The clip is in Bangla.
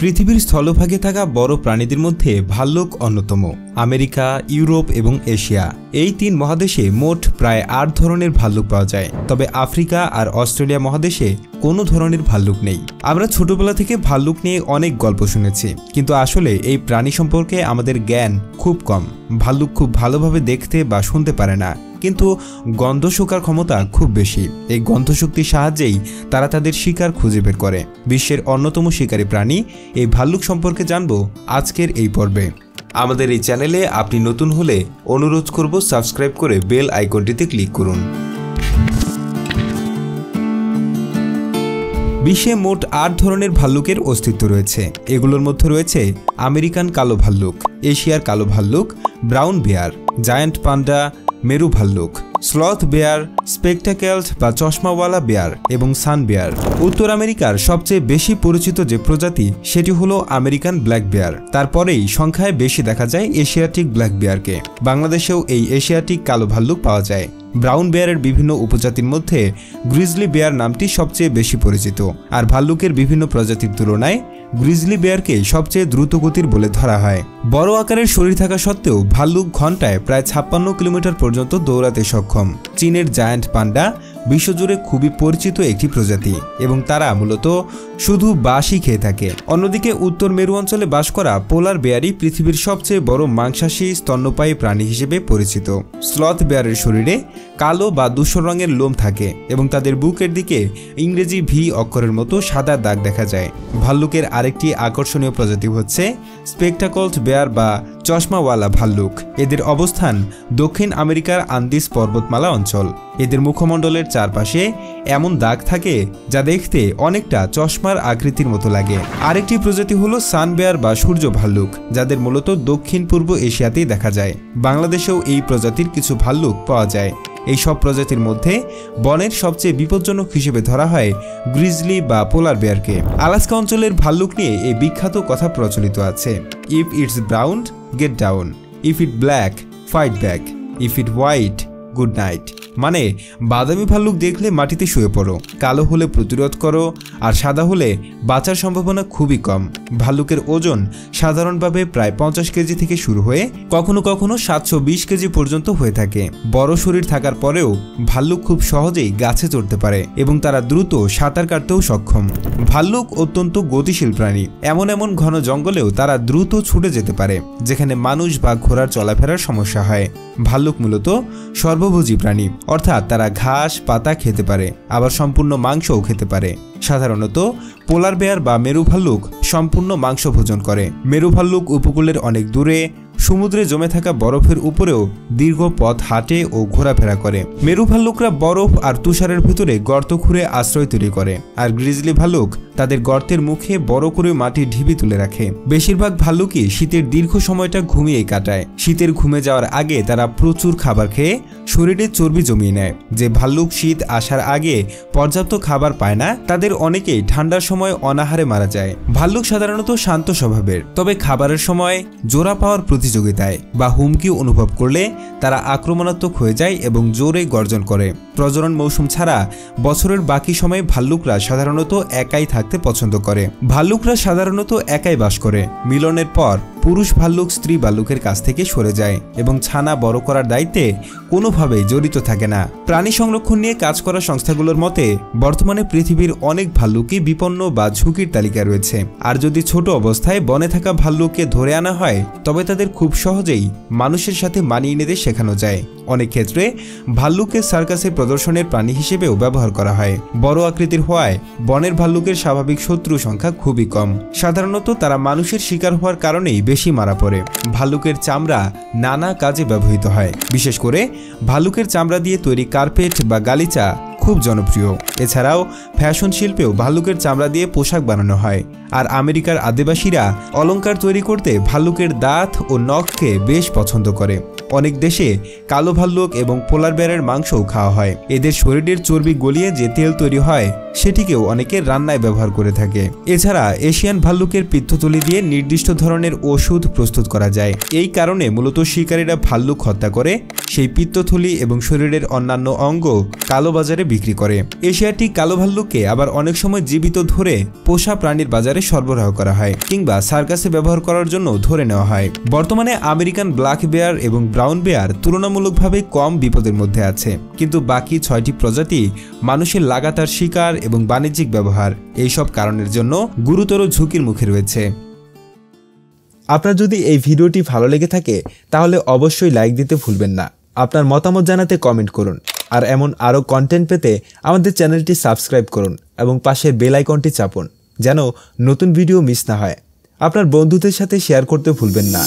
পৃথিবীর স্থলভাগে থাকা বড় প্রাণীদের মধ্যে ভাল্লুক অন্যতম। আমেরিকা, ইউরোপ এবং এশিয়া এই তিন মহাদেশে মোট প্রায় ৮ ধরনের ভাল্লুক পাওয়া যায়। তবে আফ্রিকা আর অস্ট্রেলিয়া মহাদেশে কোনো ধরনের ভাল্লুক নেই। আমরা ছোটবেলা থেকে ভাল্লুক নিয়ে অনেক গল্প শুনেছি, কিন্তু আসলে এই প্রাণী সম্পর্কে আমাদের জ্ঞান খুব কম। ভাল্লুক খুব ভালোভাবে দেখতে বা শুনতে পারে না, কিন্তু গন্ধ শোকার ক্ষমতা খুব বেশি। এই গন্ধশক্তির সাহায্যেই তারা তাদের শিকার খুঁজে বের করে। বিশ্বের অন্যতম শিকারী প্রাণী এই ভাল্লুক সম্পর্কে জানব আজকের এই পর্বে। আমাদের এই চ্যানেলে আপনি নতুন হলে অনুরোধ করব সাবস্ক্রাইব করে বেল আইকনটিতে ক্লিক করুন। বিশ্বে মোট ৮ ধরনের ভাল্লুকের অস্তিত্ব রয়েছে। এগুলোর মধ্যে রয়েছে আমেরিকান কালো ভাল্লুক, এশিয়ার কালো ভাল্লুক, ব্রাউন বেয়ার, জায়ান্ট পান্ডা, মেরু ভাল্লুক, স্লথ বেয়ার, স্পেকটাকেলড বা চশমাওয়ালা বেয়ার এবং সান বেয়ার। উত্তর আমেরিকার সবচেয়ে বেশি পরিচিত যে প্রজাতি সেটি হলো আমেরিকান ব্ল্যাক বেয়ার। তারপরেই সংখ্যায় বেশি দেখা যায় এশিয়াটিক ব্ল্যাক বেয়ারকে। বাংলাদেশেও এই এশিয়াটিক কালো ভাল্লুক পাওয়া যায়। ব্রাউন বেয়ারের বিভিন্ন উপজাতির মধ্যে গ্রিজলি বেয়ার নামটি সবচেয়ে বেশি পরিচিত। আর ভাল্লুকের বিভিন্ন প্রজাতির তুলনায় গ্রিজলি বেয়ারকে সবচেয়ে দ্রুতগতির বলে ধরা হয়। বড় আকারের শরীর থাকা সত্ত্বেও ভাল্লুক ঘন্টায় প্রায় ৫৬ কিলোমিটার পর্যন্ত দৌড়াতে সক্ষম। চীনের জায়ান্ট পান্ডা বিশ্বজুড়ে খুবই পরিচিত একটি প্রজাতি এবং তারা মূলত শুধু বাঁশই খেয়ে থাকে। অন্যদিকে উত্তর মেরু অঞ্চলে বাস করা পোলার বেয়ারই পৃথিবীর সবচেয়ে বড় মাংসাশী স্তন্যপায়ী প্রাণী হিসেবে পরিচিত। স্লথ বেয়ারের শরীরে কালো বা ধূসর রঙের লোম থাকে এবং তাদের বুকের দিকে ইংরেজি ভি অক্ষরের মতো সাদা দাগ দেখা যায়। ভাল্লুকের আরেকটি আকর্ষণীয় প্রজাতি হচ্ছে স্পেকটাকলড বেয়ার বা চশমাওয়ালা ভাল্লুক। এদের অবস্থান দক্ষিণ আমেরিকার আন্দিজ পর্বতমালা অঞ্চল। এদের মুখমণ্ডলের চারপাশে এমন দাগ থাকে যা দেখতে অনেকটা চশমার আকৃতির মতো লাগে। আরেকটি প্রজাতি হলো সান বেয়ার বা সূর্য ভাল্লুক, যাদের মূলত দক্ষিণ পূর্ব এশিয়াতেই দেখা যায়। বাংলাদেশেও এই প্রজাতির কিছু ভাল্লুক পাওয়া যায়। এই সব প্রজাতির মধ্যে বনের সবচেয়ে বিপজ্জনক হিসেবে ধরা হয় গ্রিজলি বা পোলার বেয়ারকে। আলাস্কা অঞ্চলের ভাল্লুক নিয়ে এই বিখ্যাত কথা প্রচলিত আছে, if it's brown get down, if it black fight back, if it white good night. মানে বাদামি ভাল্লুক দেখলে মাটিতে শুয়ে পড়ো, কালো হলে প্রতিরোধ করো, আর সাদা হলে বাঁচার সম্ভাবনা খুবই কম। ভাল্লুকের ওজন সাধারণভাবে প্রায় ৫০ কেজি থেকে শুরু হয়ে কখনো কখনো ৭২০ কেজি পর্যন্ত হয়ে থাকে। বড় শরীর থাকার পরেও ভাল্লুক খুব সহজেই গাছে চড়তে পারে এবং তারা দ্রুত সাঁতার কাটতেও সক্ষম। ভাল্লুক অত্যন্ত গতিশীল প্রাণী। এমন ঘন জঙ্গলেও তারা দ্রুত ছুটে যেতে পারে, যেখানে মানুষ বা ঘোড়ার চলাফেরার সমস্যা হয়। ভাল্লুক মূলত সর্বভোজী প্রাণী, অর্থাৎ তারা ঘাস পাতা খেতে পারে, আবার সম্পূর্ণ মাংসও খেতে পারে। সাধারণত পোলার বেয়ার বা মেরু ভাল্লুক সম্পূর্ণ মাংস ভোজন করে। মেরু ভাল্লুক উপকূলের অনেক দূরে সমুদ্রে জমে থাকা বরফের উপরেও দীর্ঘ পথ হাঁটে ও ঘোরাফেরা করে। মেরু ভাল্লুকরা বরফ আর তুষারের ভিতরে গর্ত খুঁড়ে আশ্রয় তৈরি করে, আর গ্রিজলি ভাল্লুক তাদের গর্তের মুখে বড় করে মাটির ঢিবি তুলে রাখে। বেশিরভাগ ভাল্লুকই শীতের দীর্ঘ সময়টা ঘুমিয়েই কাটায়। শীতের ঘুমে যাওয়ার আগে তারা প্রচুর খাবার খেয়ে শরীরে চর্বি জমিয়ে নেয়। যে ভাল্লুক শীত আসার আগে পর্যাপ্ত খাবার পায় না, তাদের অনেকেই ঠান্ডার সময় অনাহারে মারা যায়। ভাল্লুক সাধারণত শান্ত স্বভাবের, তবে খাবারের সময় জোড়া পাওয়ার প্রতিযোগিতায় বা হুমকি অনুভব করলে তারা আক্রমণাত্মক হয়ে যায় এবং জোরে গর্জন করে। প্রজনন মৌসুম ছাড়া বছরের বাকি সময় ভাল্লুকরা সাধারণত একাই থাকতে পছন্দ করে। ভাল্লুকরা সাধারণত একাই বাস করে। মিলনের পর পুরুষ ভাল্লুক স্ত্রী ভাল্লুকের কাছ থেকে সরে যায় এবং ছানা বড় করার দায়িত্বে কোনোভাবেই জড়িত থাকে না। প্রাণী সংরক্ষণ নিয়ে কাজ করা সংস্থাগুলোর মতে বর্তমানে পৃথিবীর অনেক ভাল্লুকই বিপন্ন বা ঝুঁকির তালিকায় রয়েছে। আর যদি ছোট অবস্থায় বনে থাকা ভাল্লুককে ধরে আনা হয়, তবে তাদের খুব সহজেই মানুষের সাথে মানিয়ে নিতে শেখানো যায়। অনেক ক্ষেত্রে ভাল্লুককে সার্কাসের প্রদর্শনের প্রাণী হিসেবেও ব্যবহার করা হয়। বড় আকৃতির হওয়ায় বনের ভাল্লুকের স্বাভাবিক শত্রু সংখ্যা খুবই কম। সাধারণত তারা মানুষের শিকার হওয়ার কারণেই বেশি মারা পড়ে। ভাল্লুকের চামড়া নানা কাজে ব্যবহৃত হয়। বিশেষ করে ভাল্লুকের চামড়া দিয়ে তৈরি কার্পেট বা গালিচা খুব জনপ্রিয়। এছাড়াও ফ্যাশন শিল্পেও ভাল্লুকের চামড়া দিয়ে পোশাক বানানো হয়। আর আমেরিকার আদিবাসীরা অলংকার তৈরি করতে ভাল্লুকের দাঁত ও নখকে বেশ পছন্দ করে। অনেক দেশে কালো ভাল্লুক এবং পোলার বেয়ারের মাংসও খাওয়া হয়। এদের শরীরের চর্বি গলিয়ে যে তেল তৈরি হয় সেটিকেও অনেকে রান্নায় ব্যবহার করে থাকে। এছাড়া এশিয়ান ভাল্লুকের পিত্তথলি দিয়ে নির্দিষ্ট ধরনের ওষুধ প্রস্তুত করা যায়। এই কারণে মূলত শিকারীরা ভাল্লুক হত্যা করে সেই পিত্তথলি এবং শরীরের অন্যান্য অঙ্গ কালোবাজারে বিক্রি করে। এশিয়াটিক কালো ভাল্লুককে আবার অনেক সময় জীবিত ধরে পোষা প্রাণীর বাজারে সরবরাহ করা হয় কিংবা সার্কাসে ব্যবহার করার জন্য ধরে নেওয়া হয়। বর্তমানে আমেরিকান ব্ল্যাক বেয়ার এবং ব্রাউন বেয়ার তুলনামূলকভাবে কম বিপদের মধ্যে আছে, কিন্তু বাকি 6টি প্রজাতি মানুষের লাগাতার শিকার এবং বাণিজ্যিক ব্যবহার এইসব কারণের জন্য গুরুতর ঝুঁকির মুখে রয়েছে। আপনার যদি এই ভিডিওটি ভালো লেগে থাকে তাহলে অবশ্যই লাইক দিতে ভুলবেন না। আপনার মতামত জানাতে কমেন্ট করুন, আর এমন আরও কন্টেন্ট পেতে আমাদের চ্যানেলটি সাবস্ক্রাইব করুন এবং পাশের বেল আইকনটি চাপুন যেন নতুন ভিডিও মিস না হয়। আপনার বন্ধুদের সাথে শেয়ার করতে ভুলবেন না।